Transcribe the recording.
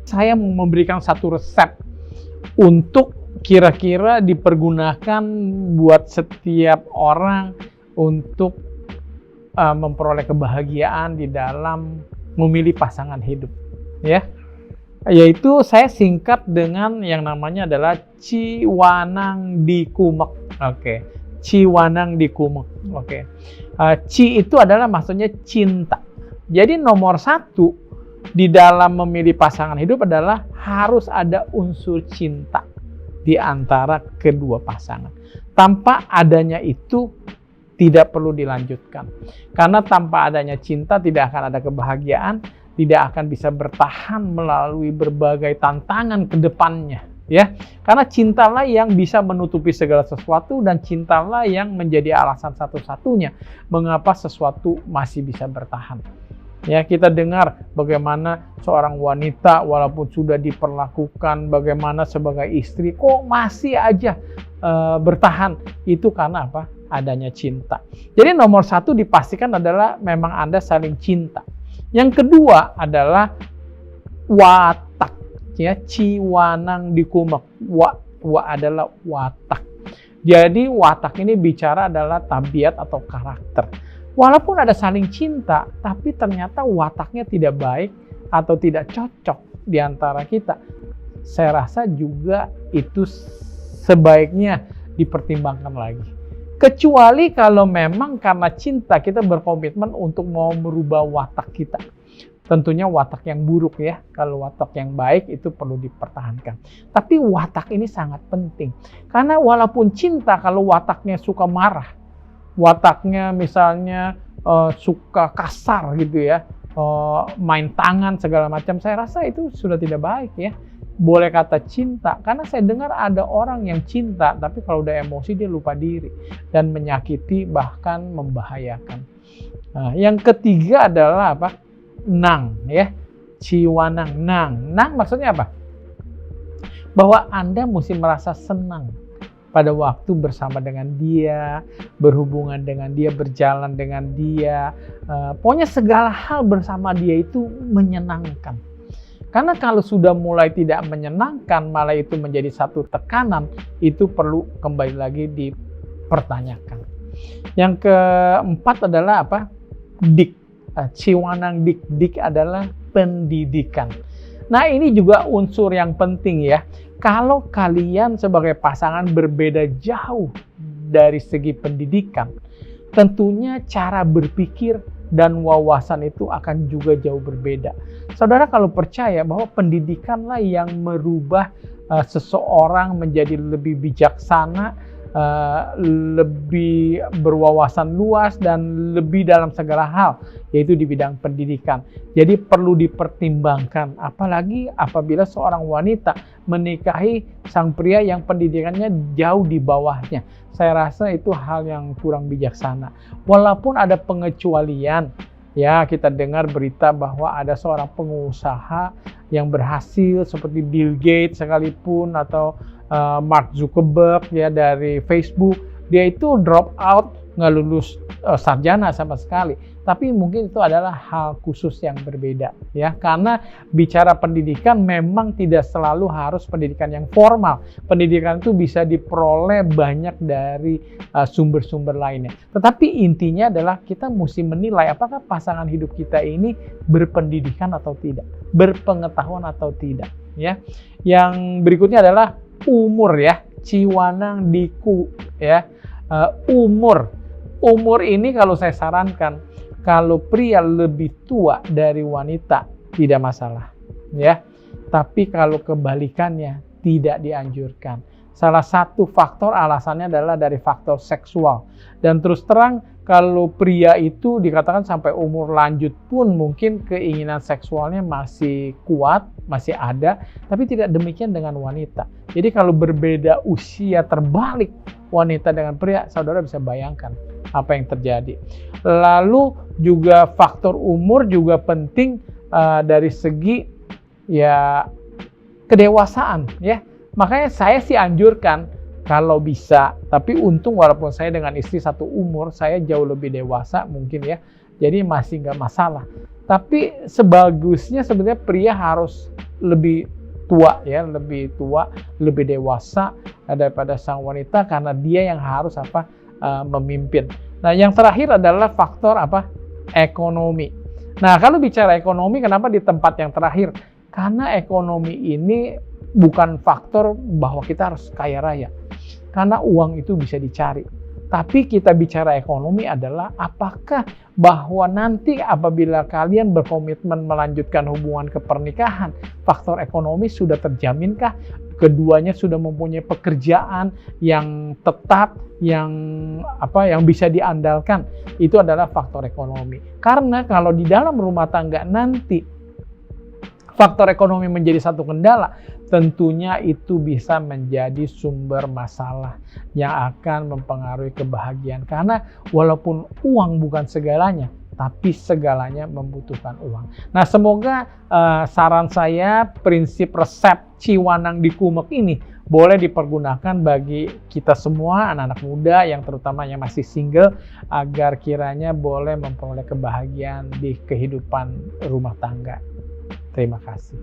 Saya memberikan satu resep untuk kira-kira dipergunakan buat setiap orang untuk memperoleh kebahagiaan di dalam memilih pasangan hidup, ya. Yaitu saya singkat dengan yang namanya adalah Ciwanang Dikumek. Oke, Ciwanang Dikumek. Oke, Ci itu adalah maksudnya cinta. Jadi nomor satu di dalam memilih pasangan hidup adalah harus ada unsur cinta di antara kedua pasangan. Tanpa adanya itu tidak perlu dilanjutkan. Karena tanpa adanya cinta tidak akan ada kebahagiaan, tidak akan bisa bertahan melalui berbagai tantangan ke depannya, ya. Karena cintalah yang bisa menutupi segala sesuatu dan cintalah yang menjadi alasan satu-satunya mengapa sesuatu masih bisa bertahan. Ya, kita dengar bagaimana seorang wanita walaupun sudah diperlakukan bagaimana sebagai istri kok masih aja bertahan. Itu karena apa? Adanya cinta. Jadi nomor satu dipastikan adalah memang Anda saling cinta. Yang kedua adalah watak. Ya, Ciwanang Dikumek. Wa adalah watak. Jadi watak ini bicara adalah tabiat atau karakter. Walaupun ada saling cinta, tapi ternyata wataknya tidak baik atau tidak cocok di antara kita. Saya rasa juga itu sebaiknya dipertimbangkan lagi. Kecuali kalau memang karena cinta kita berkomitmen untuk mau merubah watak kita. Tentunya watak yang buruk ya. Kalau watak yang baik itu perlu dipertahankan. Tapi watak ini sangat penting. Karena walaupun cinta kalau wataknya suka marah, wataknya misalnya suka kasar gitu ya, main tangan segala macam, saya rasa itu sudah tidak baik ya. Boleh kata cinta, karena saya dengar ada orang yang cinta tapi kalau udah emosi dia lupa diri dan menyakiti bahkan membahayakan. Nah, yang ketiga adalah apa? Nang ya, Ciwanang. Nang maksudnya apa? Bahwa Anda mesti merasa senang pada waktu bersama dengan dia, berhubungan dengan dia, berjalan dengan dia. Pokoknya segala hal bersama dia itu menyenangkan. Karena kalau sudah mulai tidak menyenangkan, malah itu menjadi satu tekanan, itu perlu kembali lagi dipertanyakan. Yang keempat adalah apa? Dik. Ciwanang dik. Dik adalah pendidikan. Nah, ini juga unsur yang penting ya. Kalau kalian sebagai pasangan berbeda jauh dari segi pendidikan, tentunya cara berpikir dan wawasan itu akan juga jauh berbeda. Saudara kalau percaya bahwa pendidikanlah yang merubah seseorang menjadi lebih bijaksana, lebih berwawasan luas dan lebih dalam segala hal, yaitu di bidang pendidikan. Jadi perlu dipertimbangkan, apalagi apabila seorang wanita menikahi sang pria yang pendidikannya jauh di bawahnya. Saya rasa itu hal yang kurang bijaksana. Walaupun ada pengecualian, ya kita dengar berita bahwa ada seorang pengusaha yang berhasil seperti Bill Gates sekalipun atau Mark Zuckerberg ya dari Facebook, dia itu drop out, nggak lulus sarjana sama sekali. Tapi mungkin itu adalah hal khusus yang berbeda ya, karena bicara pendidikan memang tidak selalu harus pendidikan yang formal. Pendidikan itu bisa diperoleh banyak dari sumber-sumber lainnya. Tetapi intinya adalah kita mesti menilai apakah pasangan hidup kita ini berpendidikan atau tidak, berpengetahuan atau tidak ya. Yang berikutnya adalah umur ya, Ciwanang Diku ya. Umur ini kalau saya sarankan, kalau pria lebih tua dari wanita tidak masalah ya. Tapi kalau kebalikannya tidak dianjurkan. Salah satu faktor alasannya adalah dari faktor seksual. Dan terus terang kalau pria itu dikatakan sampai umur lanjut pun mungkin keinginan seksualnya masih kuat, masih ada, tapi tidak demikian dengan wanita. Jadi kalau berbeda usia terbalik wanita dengan pria, saudara bisa bayangkan apa yang terjadi. Lalu juga faktor umur juga penting dari segi ya kedewasaan ya. Makanya saya sih anjurkan kalau bisa, tapi untung walaupun saya dengan istri satu umur, saya jauh lebih dewasa mungkin ya. Jadi masih nggak masalah. Tapi sebagusnya sebenarnya pria harus lebih tua ya, lebih dewasa daripada sang wanita karena dia yang harus memimpin. Nah, yang terakhir adalah faktor ekonomi. Nah, kalau bicara ekonomi, kenapa di tempat yang terakhir? Karena ekonomi ini bukan faktor bahwa kita harus kaya raya. Karena uang itu bisa dicari. Tapi kita bicara ekonomi adalah apakah bahwa nanti apabila kalian berkomitmen melanjutkan hubungan ke pernikahan, faktor ekonomi sudah terjaminkah? Keduanya sudah mempunyai pekerjaan yang tetap, yang bisa diandalkan. Itu adalah faktor ekonomi. Karena kalau di dalam rumah tangga nanti faktor ekonomi menjadi satu kendala, tentunya itu bisa menjadi sumber masalah yang akan mempengaruhi kebahagiaan. Karena walaupun uang bukan segalanya, tapi segalanya membutuhkan uang. Nah, semoga saran saya, prinsip resep Ciwanang di Kumek ini boleh dipergunakan bagi kita semua, anak-anak muda yang terutama yang masih single, agar kiranya boleh memperoleh kebahagiaan di kehidupan rumah tangga. Terima kasih.